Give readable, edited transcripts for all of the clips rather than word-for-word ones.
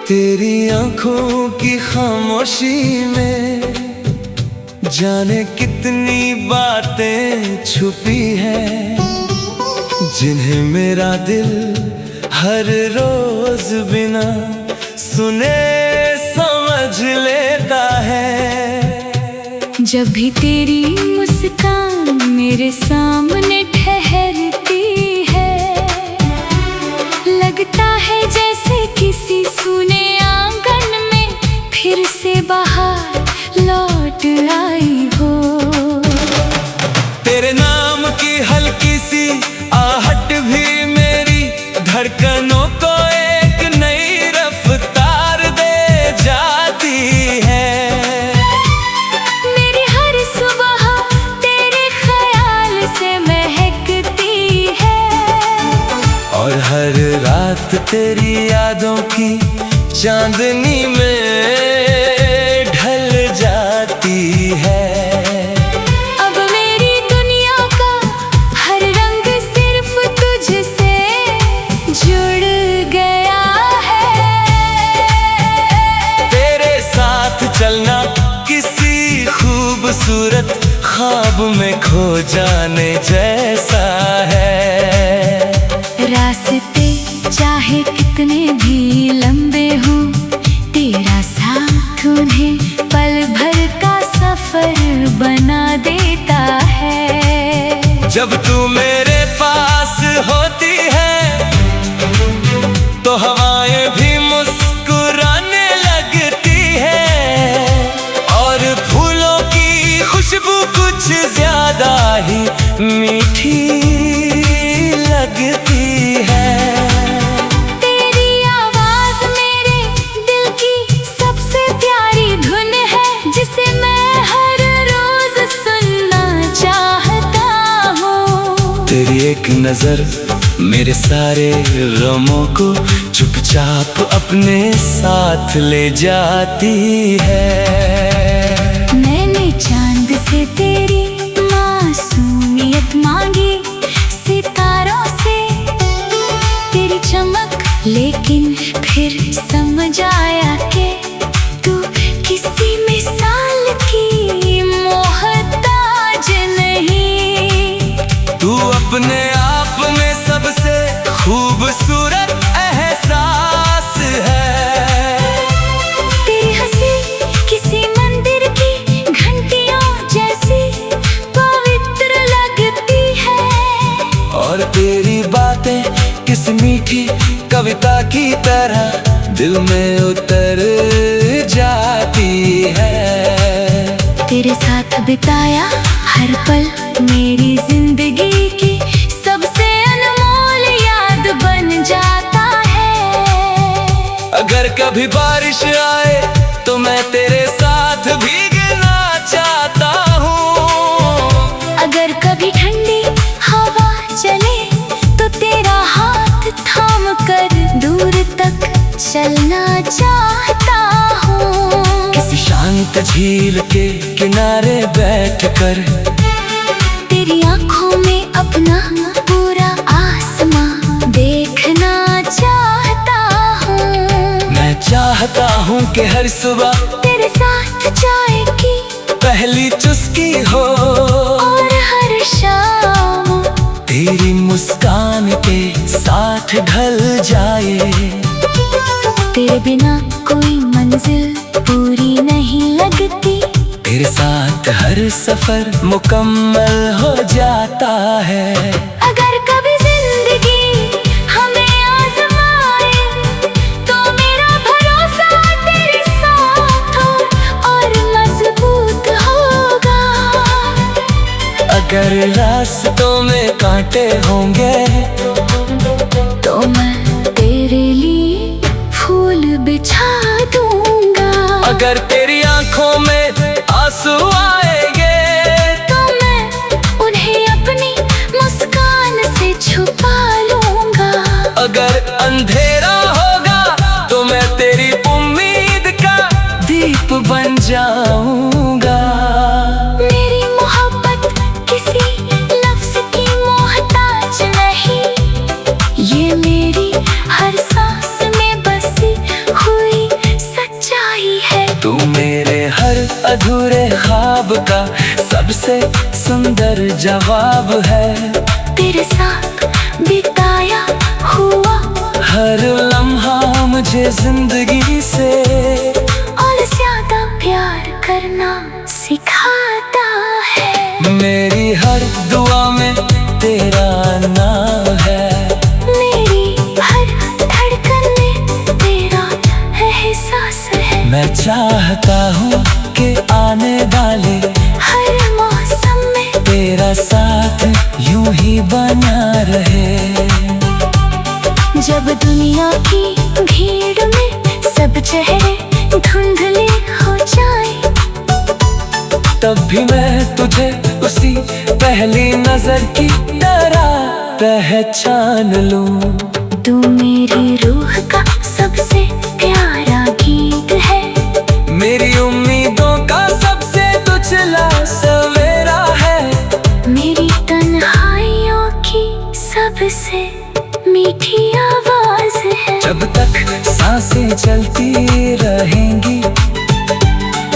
तेरी आंखों की खामोशी में जाने कितनी बातें छुपी हैं, जिन्हें मेरा दिल हर रोज बिना सुने समझ लेता है। जब भी तेरी मुस्कान मेरे सामने ठहरती है, लगता है जैसे किसी सूने आंगन में फिर से बाहर लौट आई हो। तेरे नाम की हल्की सी आहट भी मेरी धड़कनों को एक नई रफ्तार दे जाती है। मेरी हर सुबह तेरे ख्याल से महकती है, और हर रात तेरी यादों की चांदनी में ढल जाती है। अब मेरी दुनिया का हर रंग सिर्फ तुझसे जुड़ गया है। तेरे साथ चलना किसी खूबसूरत ख्वाब में खो जाने जैसा है। रास्ते चाहे कितने भी लंबे हों, तेरा साथ उन्हें पल भर का सफर बना देता है। जब तू मेरे पास होती है तो हवाएं भी मुस्कुराने लगती है, और फूलों की खुशबू कुछ ज्यादा ही मीठी लगती है। तेरी आवाज मेरे दिल की सबसे प्यारी धुन है, जिसे मैं हर रोज सुनना चाहता हूँ। तेरी एक नजर मेरे सारे गमों को चुपचाप अपने साथ ले जाती है। मैंने चांद से तेरी मासूमियत मांगी, सितारों से तेरी चमक, लेकिन फिर समझ आया कि तू किसी मिसाल की मोहताज नहीं। तू अपने आप में सबसे खूबसूरत एहसास है। तेरी हंसी किसी मंदिर की घंटियों जैसी पवित्र लगती है, और तेरी बातें किस मीठी कविता की तरह दिल में उतर जाती है। तेरे साथ बिताया हर पल मेरी जिंदगी की सबसे अनमोल याद बन जाता है। अगर कभी बारिश आए तो मैं तेरे साथ भीगना चाहता हूँ। अगर कभी ठंडी हवा चले तो तेरा हाथ थाम कर दूर तक चलना चाहता हूँ। किसी शांत झील के किनारे बैठकर तेरी आंखों में अपना पूरा आसमां देखना चाहता हूँ। मैं चाहता हूँ कि हर सुबह तेरे साथ चाय की पहली चुस्की हो, और हर शाम तेरी मुस्कान के साथ ढल जाए। तेरे बिना कोई मंजिल पूरी नहीं लगती, तेरे साथ हर सफर मुकम्मल हो जाता है। अगर कभी जिंदगी हमें आजमाए तो मेरा भरोसा तेरे साथ और मजबूत होगा। अगर रास्तों में कांटे होंगे तो मैं तेरे लिए फूल बिछा दूंगा। अगर तेरी आंखों में आंसू आएंगे तो मैं उन्हें अपनी मुस्कान से छुपा लूंगा। अगर अंधेरा होगा तो मैं तेरी उम्मीद का दीप बन जाऊंगा। मेरी मोहब्बत किसी लफ्ज की मोहताज नहीं, ये मेरी अधूरे ख्वाब का सबसे सुंदर जवाब है। तेरे साथ बिताया हुआ हर लम्हा मुझे जिंदगी से और ज्यादा प्यार करना सिखाता है। मेरी हर दुआ में तेरा नाम है, मेरी हर धड़कन में तेरा एहसास है। मैं चाहता हूँ कि आने वाले हर मौसम में तेरा साथ यूं ही बना रहे। जब दुनिया की भीड़ में सब चेहरे धुंधले हो जाए, तब भी मैं तुझे उसी पहली नजर की तरह पहचान लूं। तू मेरी रूह का सबसे प्यारा गीत है, मेरी उम्मीदों का सबसे उजला सवेरा है, मेरी तन्हाइयों की सबसे मीठी आवाज है। जब तक सांसें चलती रहेंगी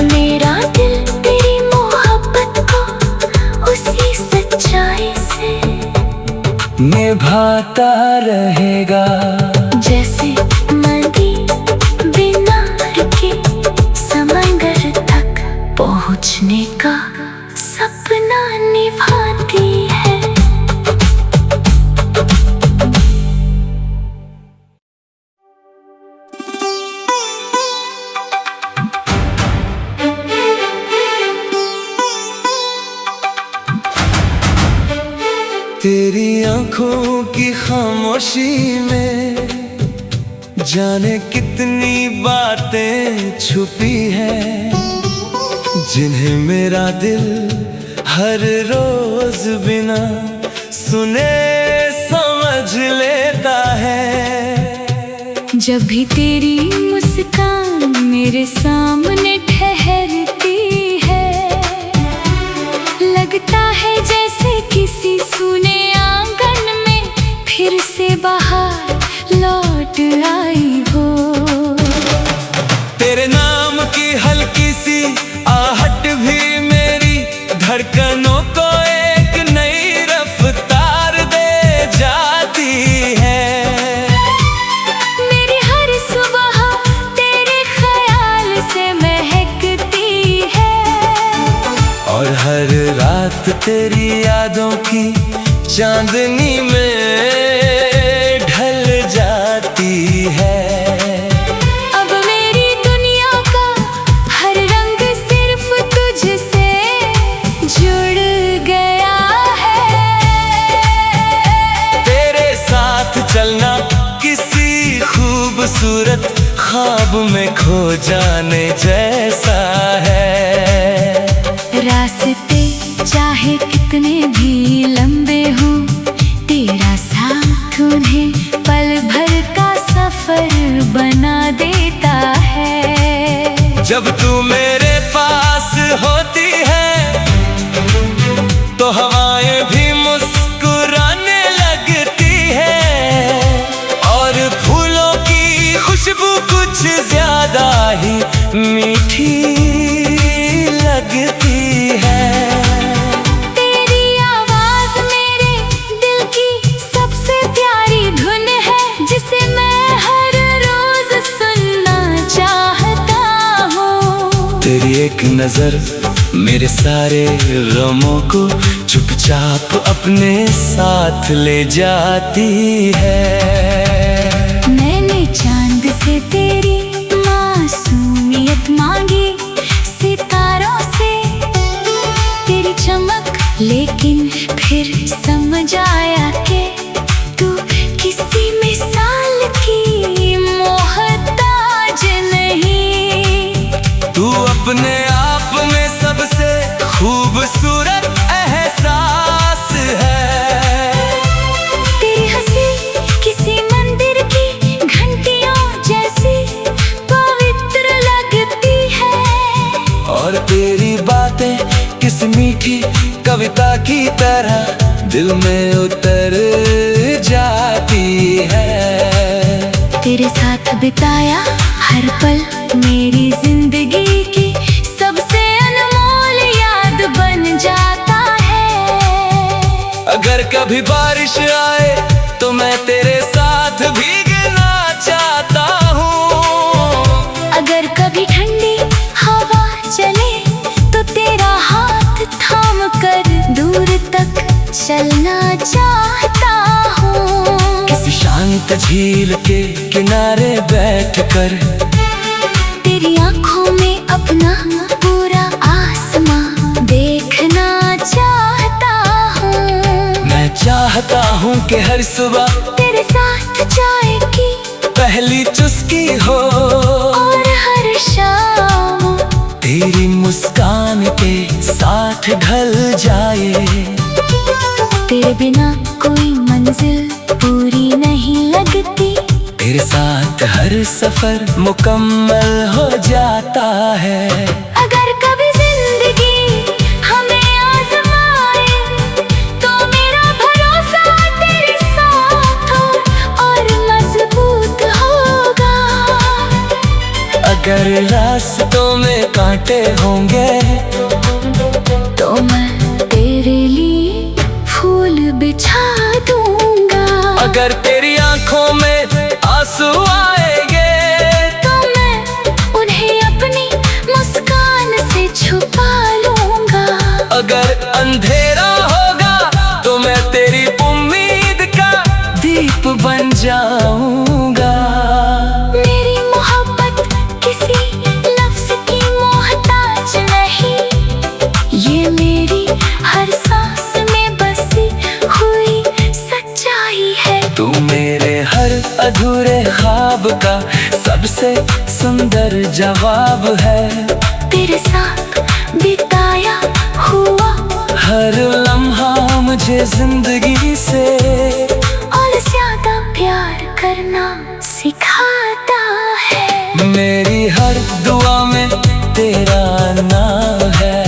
मेरा दिल तेरी मोहब्बत को उसी सच्चाई से निभाता रहेगा। जैसे नदी बिना रुके समंदर तक पहुंचने का सपना निभाती है। तेरी आंखों की खामोशी में जाने कितनी बातें छुपी हैं, जिन्हें मेरा दिल हर रोज बिना सुने समझ लेता है। जब भी तेरी मुस्कान मेरे सामने ठहरती है, लगता है जैसे किसी सूने आंगन में फिर से बाहर लौट आई हो। तेरे नाम की हल्की सी आहट भी मेरी धड़कनों को एक नई रफ्तार दे जाती है। मेरी हर सुबह तेरे ख्याल से महकती है, और हर रात तेरी यादों की चांदनी में ढल जाती है। अब मेरी दुनिया का हर रंग सिर्फ तुझसे जुड़ गया है। तेरे साथ चलना किसी खूबसूरत ख्वाब में खो जाने जैसा है। रास्ते चाहे कितने भी लंबे हों, तेरा साथ उन्हें पल भर का सफर बना देता है। जब तू मेरे पास होती है तो हवाएं भी मुस्कुराने लगती है, और फूलों की खुशबू कुछ ज्यादा ही मीठी लगती है। तेरी आवाज मेरे दिल की सबसे प्यारी धुन है, जिसे मैं हर रोज सुनना चाहता हूँ। तेरी एक नजर मेरे सारे गमों को चुपचाप अपने साथ ले जाती है। मैंने चांद से तेरी मासूमियत मांगी, सितारों से तेरी चमक, लेकिन फिर समझ आया कि तू किसी मिसाल की मोहताज नहीं। तू अपने आप में सबसे खूबसूरत एहसास है। तेरी हंसी किसी मंदिर की घंटियों जैसी पवित्र लगती है, और तेरी बातें किस मीठी कविता की तरह दिल में उतर जाती है। तेरे साथ बिताया हर पल मेरी जिंदगी की सबसे कभी बारिश आए तो मैं तेरे साथ भीगना चाहता हूँ। अगर कभी ठंडी हवा चले तो तेरा हाथ थाम कर दूर तक चलना चाहता हूँ। किसी शांत झील के किनारे बैठकर तेरी आंखों में अपना पूरा आसमां देखना चाहता हूँ। मैं चाहता हूँ कि हर सुबह तेरे साथ चाय की पहली चुस्की हो और हर शाम तेरी मुस्कान के साथ ढल जाए। तेरे बिना कोई मंजिल पूरी नहीं लगती। तेरे साथ हर सफर मुकम्मल हो जाता है। अगर कभी जिंदगी हमें आजमाए तो मेरा भरोसा तेरे साथ और मजबूत होगा। अगर रास्तों में कांटे होंगे तो मैं तेरे लिए फूल बिछा दूंगा। अगर तेरी आंखों में आंसू आएंगे तो मैं उन्हें अपनी मुस्कान से छुपा लूंगा। अगर अंधेरा होगा तो मैं तेरी उम्मीद का दीप बन जाऊंगा। मेरी मोहब्बत किसी लफ्ज की मोहताज नहीं, ये मेरी हर सांस में बसी हुई सच्चाई है। तू मेरे हर अधूरे ख्वाब का सबसे सुंदर जवाब है। तेरे साथ बिताया हुआ हर लम्हा मुझे जिंदगी से और ज्यादा प्यार करना सिखाता है। मेरी हर दुआ में तेरा नाम है।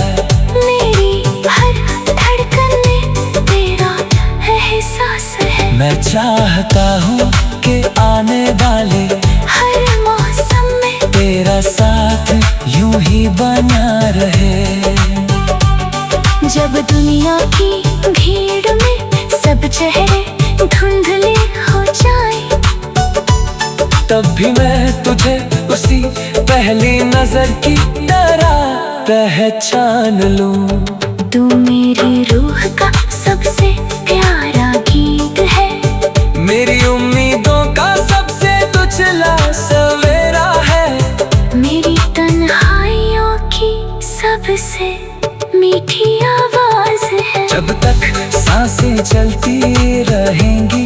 मेरी हर धड़कन में तेरा एहसास है। मैं चाहता हूँ कि आने वाले हर मौसम में तेरा साथ यूं ही बना रहे। जब दुनिया की भीड़ में सब चेहरे धुंधले हो जाए तब भी मैं तुझे उसी पहली नजर की तरह पहचान लूं। तू मेरी रूह का सबसे प्यारा गीत है। मेरी उम्मीदों का सबसे उजला सवेरा है। मेरी तन्हाइयों की सबसे मीठी आवाज है। जब तक सांसें चलती रहेंगी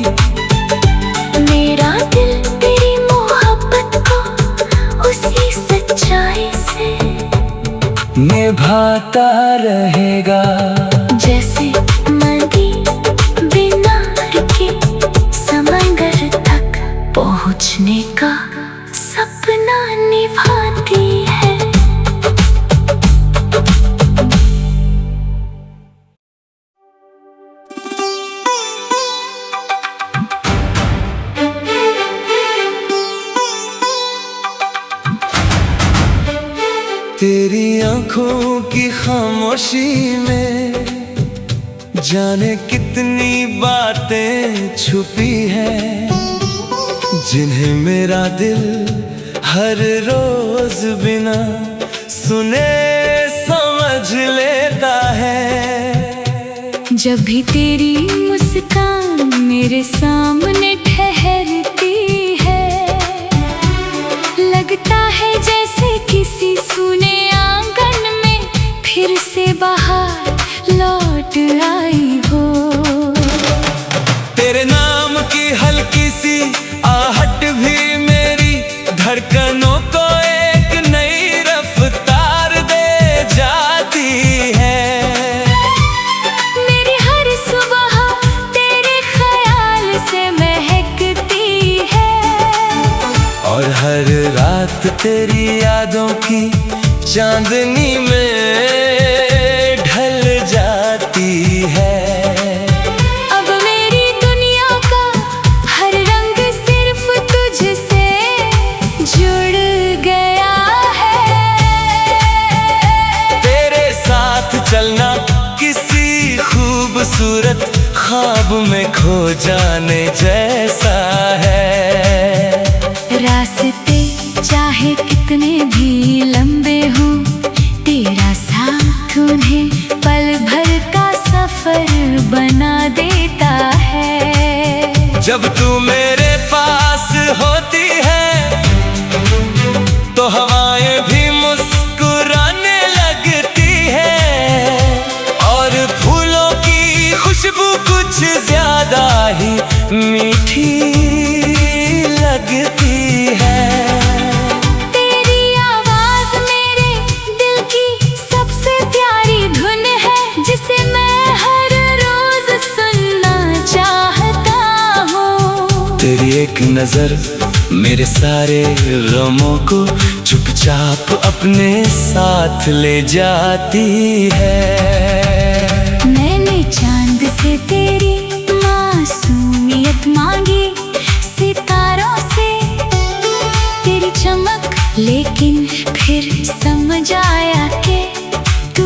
मेरा दिल तेरी मोहब्बत को उसी सच्चाई से निभाता रहेगा। जैसे नदी बिना रुके समंदर तक पहुँचने का सपना निभाती है। तेरी आंखों की खामोशी में जाने कितनी बातें छुपी हैं, जिन्हें मेरा दिल हर रोज बिना सुने समझ लेता है। जब भी तेरी मुस्कान मेरे सामने ठहरती है, लगता है जैसे किसी सूने आंगन में फिर से बाहर लौट आई हो। तेरे नाम की हल्की सी आहट भी मेरी धड़कनों को एक नई रफ्तार दे जाती है। मेरी हर सुबह तेरे ख्याल से महकती है और हर रात तेरी यादों की चांदनी में ढल जाती है। अब मेरी दुनिया का हर रंग सिर्फ तुझसे जुड़ गया है। तेरे साथ चलना किसी खूबसूरत ख्वाब ख्वाब में खो जाने जैसा है। रास्ते चाहे कितने भी लंबे हों, तेरा साथ उन्हें पल भर का सफर बना देता है। जब तू मेरे पास होती है तो हवाएं भी मुस्कुराने लगती है, और फूलों की खुशबू कुछ ज्यादा ही मीठी लगती है। तेरी आवाज मेरे दिल की सबसे प्यारी धुन है, जिसे मैं हर रोज सुनना चाहता हूँ। तेरी एक नजर मेरे सारे गमों को चुपचाप अपने साथ ले जाती है। मैंने चांद से तेरी मासूमियत मांगी, सितारों से तेरी चमक, लेकिन फिर समझ आया कि तू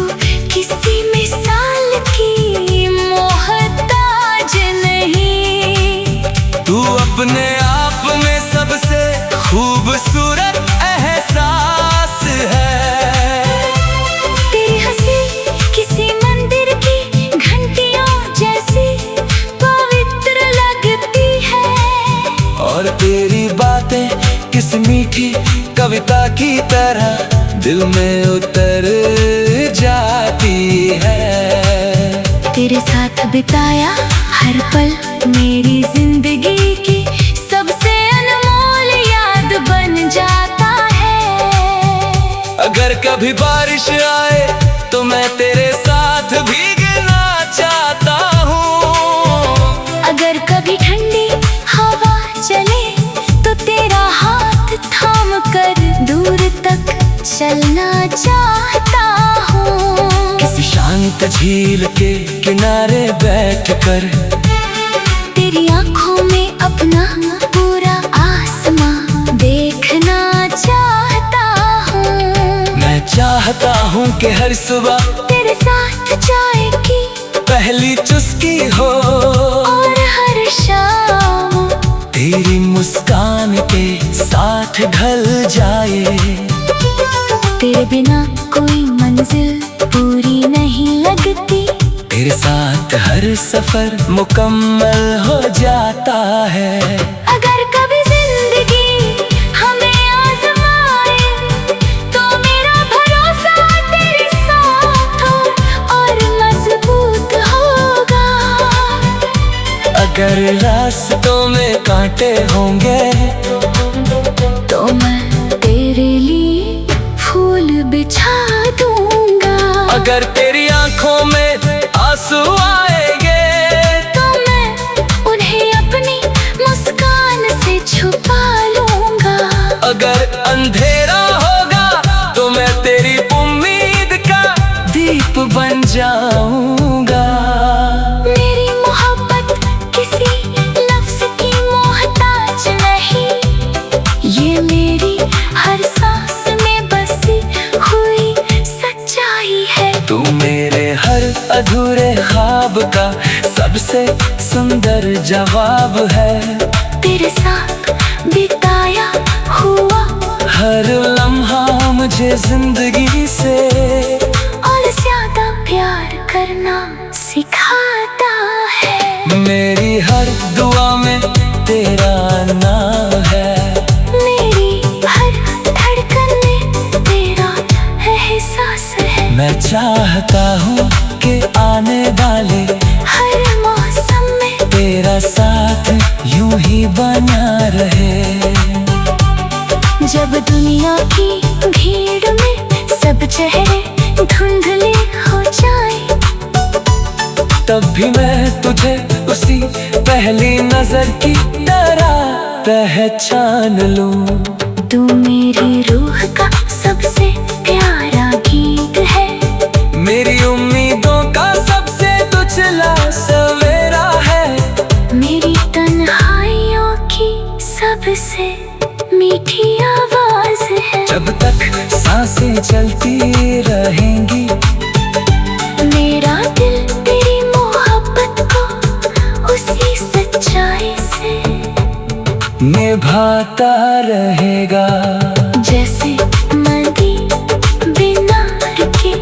किसी मिसाल की मोहताज नहीं। तू अपने आप में सबसे खूबसूरत एहसास है। तेरी हंसी किसी मंदिर की घंटियों जैसी पवित्र लगती है, और तेरी बातें किस मीठी कविता की तरह दिल में उतर जाती है। तेरे साथ बिताया हर पल मेरी जिंदगी की सबसे अनमोल याद बन जाता है। अगर कभी बारिश आए तो मैं तेरे साथ भीगना चाहता हूँ। अगर कभी ठंडी हवा चले तो तेरा हाथ थाम कर दूर तक चलना चाहता हूँ। किसी शांत झील के किनारे बैठकर तेरी आंखों में अपना पूरा आसमां देखना चाहता हूँ। मैं चाहता हूँ कि हर सुबह तेरे साथ चाय की पहली चुस्की हो, और हर शाम तेरी मुस्कान के साथ ढल जाए। तेरे बिना कोई मंजिल पूरी नहीं लगती, तेरे साथ हर सफर मुकम्मल हो जाता है। अगर कभी जिंदगी हमें आजमाए तो मेरा भरोसा तेरे साथ हो और मजबूत होगा। अगर रास्तों में कांटे होंगे तो मैं तेरे लिए फूल बिछा दूंगा। अगर तेरी आंखों में आंसू आएंगे तो मैं उन्हें अपनी मुस्कान से छुपा लूंगा। अगर अंधेरा होगा तो मैं तेरी उम्मीद का दीप बन जाऊंगा। मेरी मोहब्बत किसी लफ्ज की मोहताज नहीं, ये मेरी हर सांस में बसी हुई सच्चाई है। तू मेरे हर अधूरे ख्वाब का सबसे सुंदर जवाब है। तेरे साथ बिताया हुआ हर लम्हा मुझे जिंदगी से और ज्यादा प्यार करना सिखाता है। मेरी हर दुआ में तेरा नाम है। मेरी हर धड़कन में तेरा एहसास है। मैं चाहता हूँ कि आने वाले हर मौसम में तेरा साथ यूं ही बना रहे। जब दुनिया की भीड़ में सब चेहरे धुंधले हो जाए, तब भी मैं तुझे उसी पहली नजर की तरह पहचान लूं। तू मेरी रूह का सबसे प्यारा गीत है, मेरी उम्मीदों का सबसे उछला सवेरा है। मेरी तन्हाइयों की सबसे मीठी आवाज है। जब तक सांसें चलती रहेंगी मेरा दिल तेरी मोहब्बत को निभाता रहेगा। जैसे नदी बिना के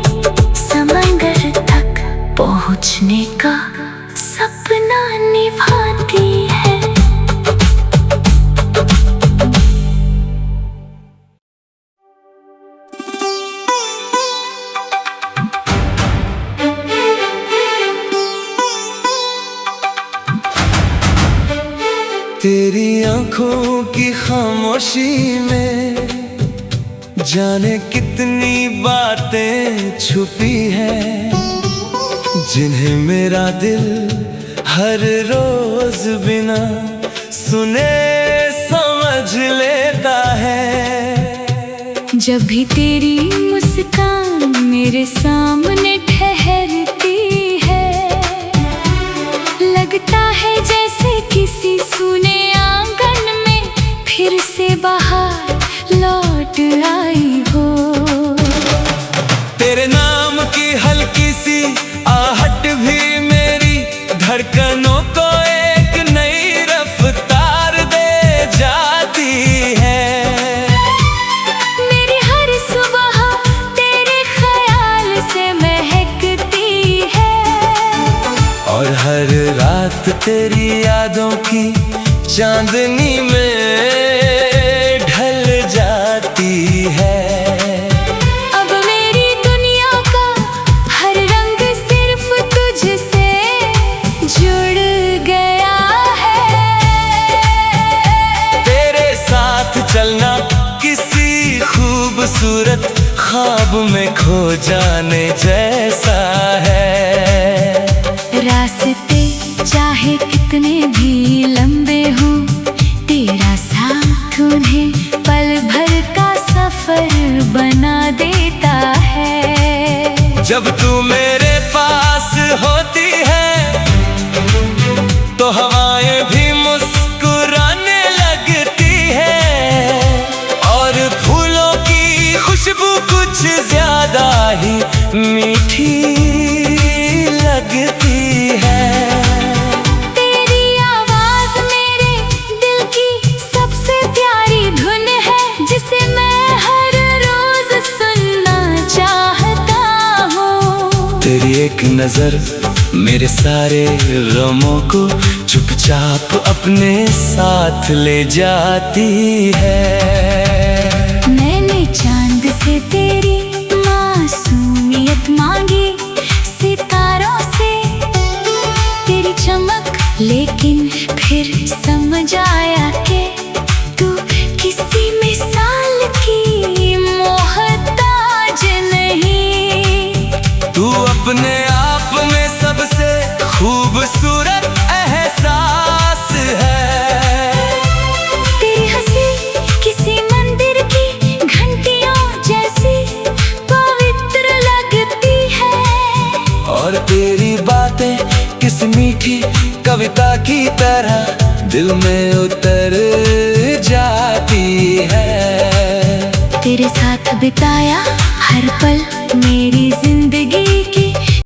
समंदर तक पहुँचने का सपना निभाती है। तेरी आंखों की खामोशी में जाने कितनी बातें छुपी हैं, जिन्हें मेरा दिल हर रोज बिना सुने समझ लेता है। जब भी तेरी मुस्कान मेरे सामने ठहरती है, लगता है जैसे किसी सूने आंगन में फिर से बाहर लौट आई हो। तेरे नाम की हल्की सी आहट भी मेरी धड़कनों को एक नई रफ्तार दे जाती है। मेरी हर सुबह तेरे ख्याल से महकती है, और हर रात तेरी यादों की चांदनी में ढल जाती है। अब मेरी दुनिया का हर रंग सिर्फ तुझसे जुड़ गया है। तेरे साथ चलना किसी खूबसूरत ख्वाब में खो जाने जैसा है। रास्ते चाहे कितने भी लंबे हों, तेरा साथ उन्हें पल भर का सफर बना देता है। जब तू मेरे पास होती है तो हवाएं भी मुस्कुराने लगती है, और फूलों की खुशबू कुछ ज्यादा ही मीठी लगती है। तेरी आवाज मेरे दिल की सबसे प्यारी धुन है, जिसे मैं हर रोज सुनना चाहता हूँ। तेरी एक नजर मेरे सारे गमों को चुपचाप अपने साथ ले जाती है। मैंने चांद से तेरी मासूमियत मांगी, सितारों से तेरी चमक, लेकिन फिर समझ आया कि तू किसी मिसाल की मोहताज नहीं। तू अपने आप में सबसे खूबसूरत एहसास है। तेरी हंसी किसी मंदिर की घंटियों जैसी पवित्र लगती है, और तेरी बातें किस मीठी कविता की तरह दिल में उतर जाती है। तेरे साथ बिताया हर पल मेरी जिंदगी